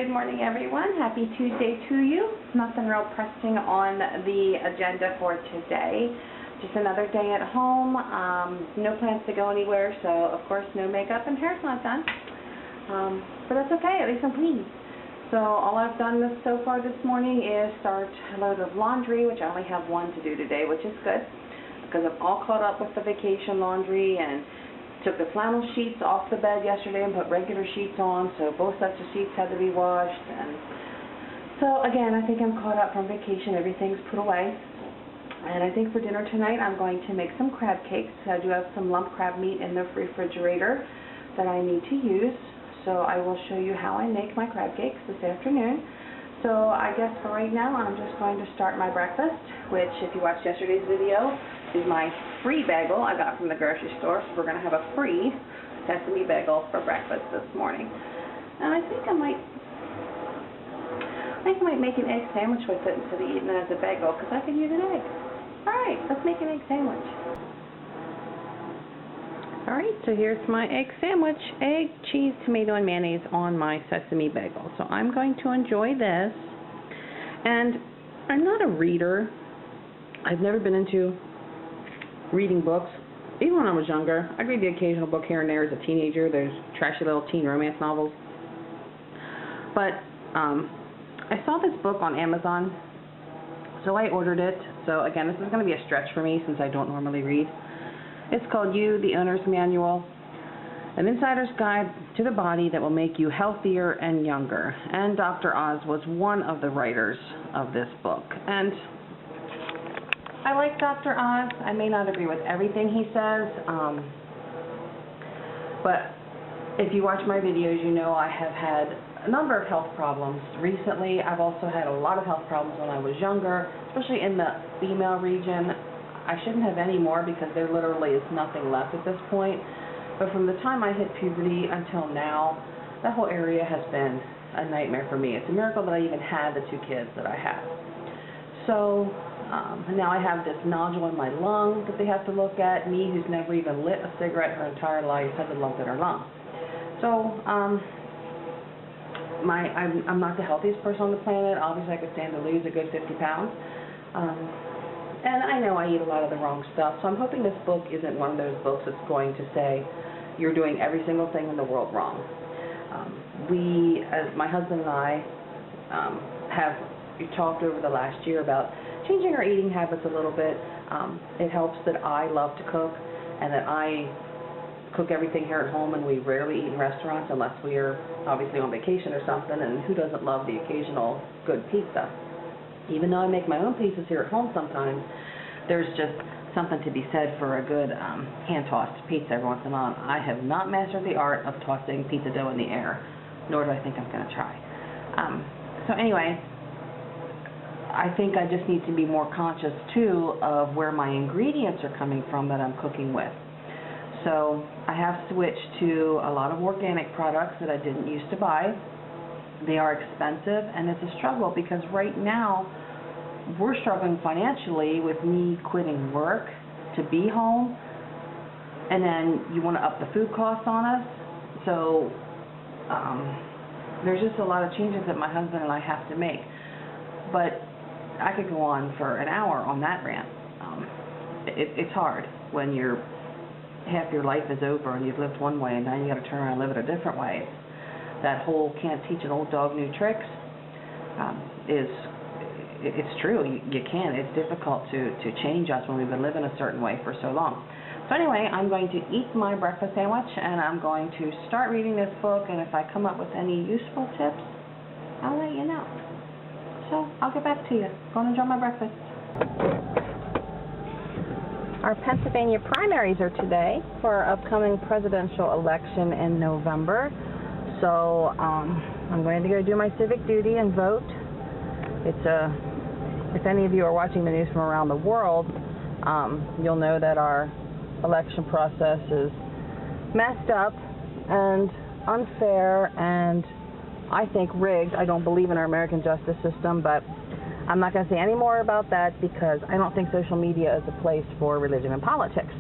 Good morning, everyone. Happy Tuesday to you. Nothing real pressing on the agenda for today. Just another day at home. No plans to go anywhere, so of course no makeup and hair's not done. But that's okay, at least I'm clean. So all I've done so far this morning is start a load of laundry, which I only have one to do today, which is good, because I'm all caught up with the vacation laundry and took the flannel sheets off the bed yesterday and put regular sheets on, so both sets of sheets had to be washed. And so again, I think I'm caught up from vacation. Everything's put away. And I think for dinner tonight I'm going to make some crab cakes. I do have some lump crab meat in the refrigerator that I need to use, so I will show you how I make my crab cakes this afternoon. So I guess for right now I'm just going to start my breakfast, which if you watched yesterday's video is my free bagel I got from the grocery store. So we're going to have a free sesame bagel for breakfast this morning. And I think I might make an egg sandwich with it instead of eating it as a bagel, because I can use an egg. Alright, let's make an egg sandwich. Alright, so here's my egg sandwich. Egg, cheese, tomato, and mayonnaise on my sesame bagel. So I'm going to enjoy this. And I'm not a reader. I've never been into reading books. Even when I was younger, I'd read the occasional book here and there as a teenager. There's trashy little teen romance novels. But I saw this book on Amazon, so I ordered it. So again, this is going to be a stretch for me since I don't normally read. It's called You, the Owner's Manual, an insider's guide to the body that will make you healthier and younger. And Dr. Oz was one of the writers of this book. And I like Dr. Oz. I may not agree with everything he says, but if you watch my videos, you know I have had a number of health problems recently. I've also had a lot of health problems when I was younger, especially in the female region. I shouldn't have any more because there literally is nothing left at this point. But from the time I hit puberty until now, that whole area has been a nightmare for me. It's a miracle that I even had the 2 kids that I have. So now I have this nodule in my lung that they have to look at. Me, who's never even lit a cigarette her entire life, has a lump in her lung. So I'm not the healthiest person on the planet. Obviously, I could stand to lose a good 50 pounds. And I know I eat a lot of the wrong stuff, so I'm hoping this book isn't one of those books that's going to say you're doing every single thing in the world wrong. My husband and I, have talked over the last year about changing our eating habits a little bit. It helps that I love to cook and that I cook everything here at home, and we rarely eat in restaurants unless we are obviously on vacation or something, and who doesn't love the occasional good pizza? Even though I make my own pizzas here at home sometimes, there's just something to be said for a good hand-tossed pizza every once in a while. I have not mastered the art of tossing pizza dough in the air, nor do I think I'm going to try. So anyway, I think I just need to be more conscious, too, of where my ingredients are coming from that I'm cooking with. So I have switched to a lot of organic products that I didn't used to buy. They are expensive, and it's a struggle because right now we're struggling financially with me quitting work to be home, and then you want to up the food costs on us. So there's just a lot of changes that my husband and I have to make. But I could go on for an hour on that rant. It's hard when half your life is over and you've lived one way and now you got to turn around and live it a different way. That whole can't teach an old dog new tricks it's true. You can't. It's difficult to change us when we've been living a certain way for so long. So anyway, I'm going to eat my breakfast sandwich, and I'm going to start reading this book, and if I come up with any useful tips, I'll let you know. So I'll get back to you. Go and enjoy my breakfast. Our Pennsylvania primaries are today for our upcoming presidential election in November. So I'm going to go do my civic duty and vote. If any of you are watching the news from around the world, you'll know that our election process is messed up and unfair and I think rigged. I don't believe in our American justice system, but I'm not going to say any more about that because I don't think social media is a place for religion and politics.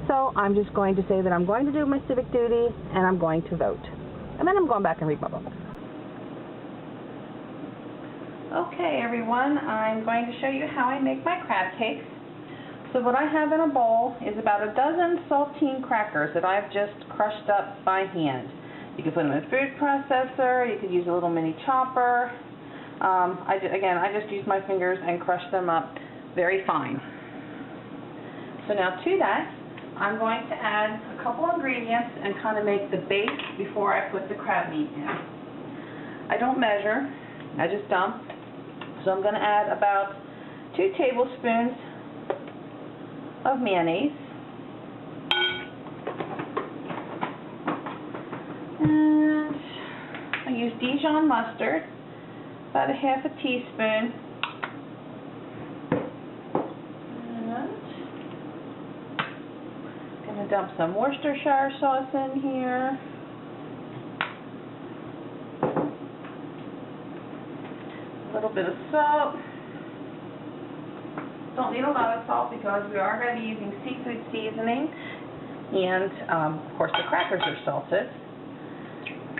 So I'm just going to say that I'm going to do my civic duty and I'm going to vote. And then I'm going back and read my book. Okay everyone, I'm going to show you how I make my crab cakes. So what I have in a bowl is about a dozen saltine crackers that I've just crushed up by hand. You can put them in a food processor, you could use a little mini chopper. I just use my fingers and crush them up very fine. So now to that, I'm going to add a couple ingredients and kind of make the base before I put the crab meat in. I don't measure, I just dump. So I'm going to add about 2 tablespoons of mayonnaise. And I use Dijon mustard, about a half a teaspoon. And I'm going to dump some Worcestershire sauce in here. A little bit of salt. Don't need a lot of salt because we are going to be using seafood seasoning, and of course the crackers are salted.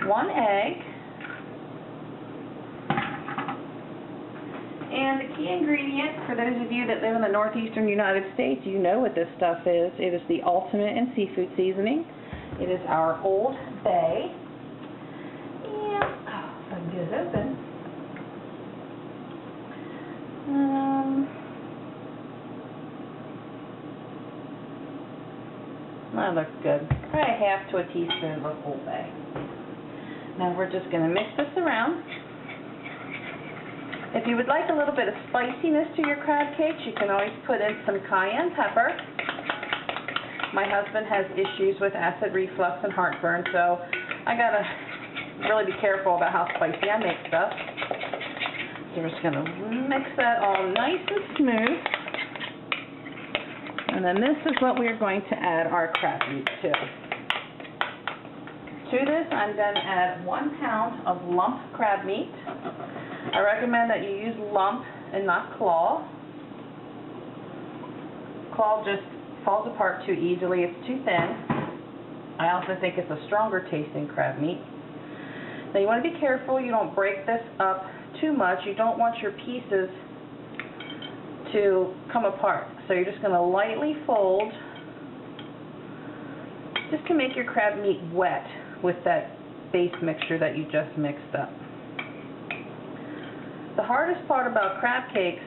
1 egg, and the key ingredient, for those of you that live in the northeastern United States, you know what this stuff is. It is the ultimate in seafood seasoning. It is our Old Bay, and if I can get it open. That looks good. Probably a half to a teaspoon of Old Bay. Now we're just going to mix this around. If you would like a little bit of spiciness to your crab cakes, you can always put in some cayenne pepper. My husband has issues with acid reflux and heartburn, so I gotta really be careful about how spicy I make stuff. So we're just going to mix that all nice and smooth. And then this is what we are going to add our crab meat to. To this, I'm going to add 1 pound of lump crab meat. I recommend that you use lump and not claw. Claw just falls apart too easily. It's too thin. I also think it's a stronger tasting crab meat. Now you want to be careful you don't break this up too much. You don't want your pieces to come apart. So you're just going to lightly fold just to make your crab meat wet with that base mixture that you just mixed up. The hardest part about crab cakes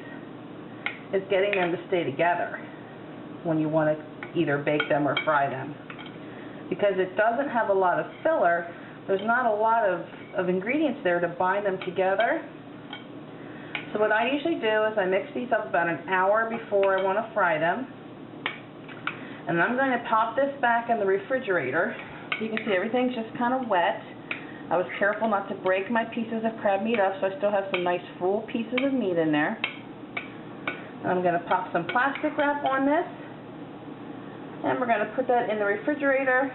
is getting them to stay together when you want to either bake them or fry them. Because it doesn't have a lot of filler, there's not a lot of ingredients there to bind them together. So what I usually do is I mix these up about an hour before I want to fry them. And I'm going to pop this back in the refrigerator. You can see everything's just kind of wet. I was careful not to break my pieces of crab meat up, so I still have some nice full pieces of meat in there. And I'm going to pop some plastic wrap on this. And we're going to put that in the refrigerator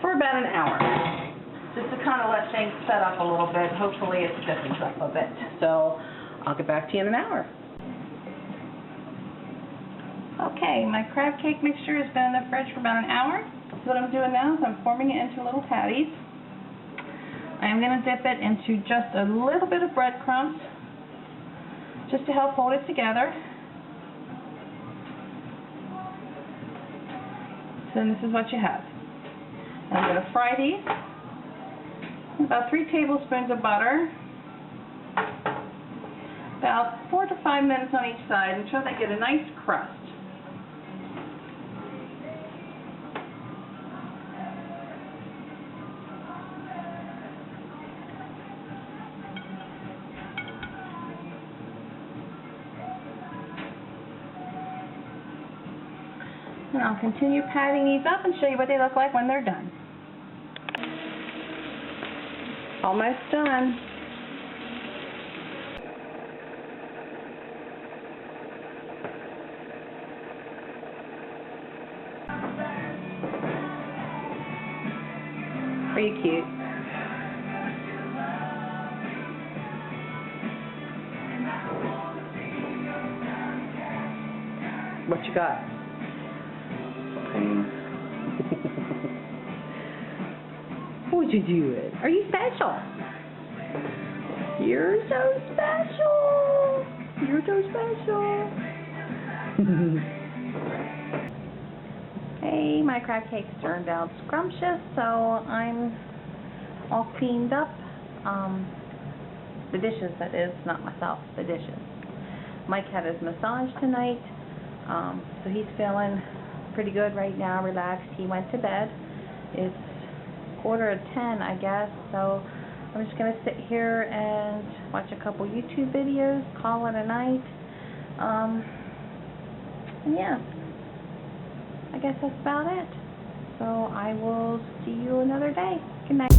for about an hour. Just to kind of let things set up a little bit. Hopefully it stiffens up a bit. So I'll get back to you in an hour. Okay, my crab cake mixture has been in the fridge for about an hour. So what I'm doing now is I'm forming it into little patties. I'm going to dip it into just a little bit of breadcrumbs just to help hold it together. So this is what you have. I'm going to fry these. About 3 tablespoons of butter, about 4 to 5 minutes on each side until they get a nice crust. And I'll continue patting these up and show you what they look like when they're done. Almost done. Pretty cute. What you got? Pain. What'd you do it? Are you special? You're so special. You're so special. Hey, my crab cakes turned out scrumptious, so I'm all cleaned up. The dishes, that is, not myself, the dishes. Mike had his massage tonight, so he's feeling pretty good right now, relaxed. He went to bed. It's 9:45, I guess, so I'm just going to sit here and watch a couple YouTube videos, call it a night. And yeah, I guess that's about it. So I will see you another day. Good night.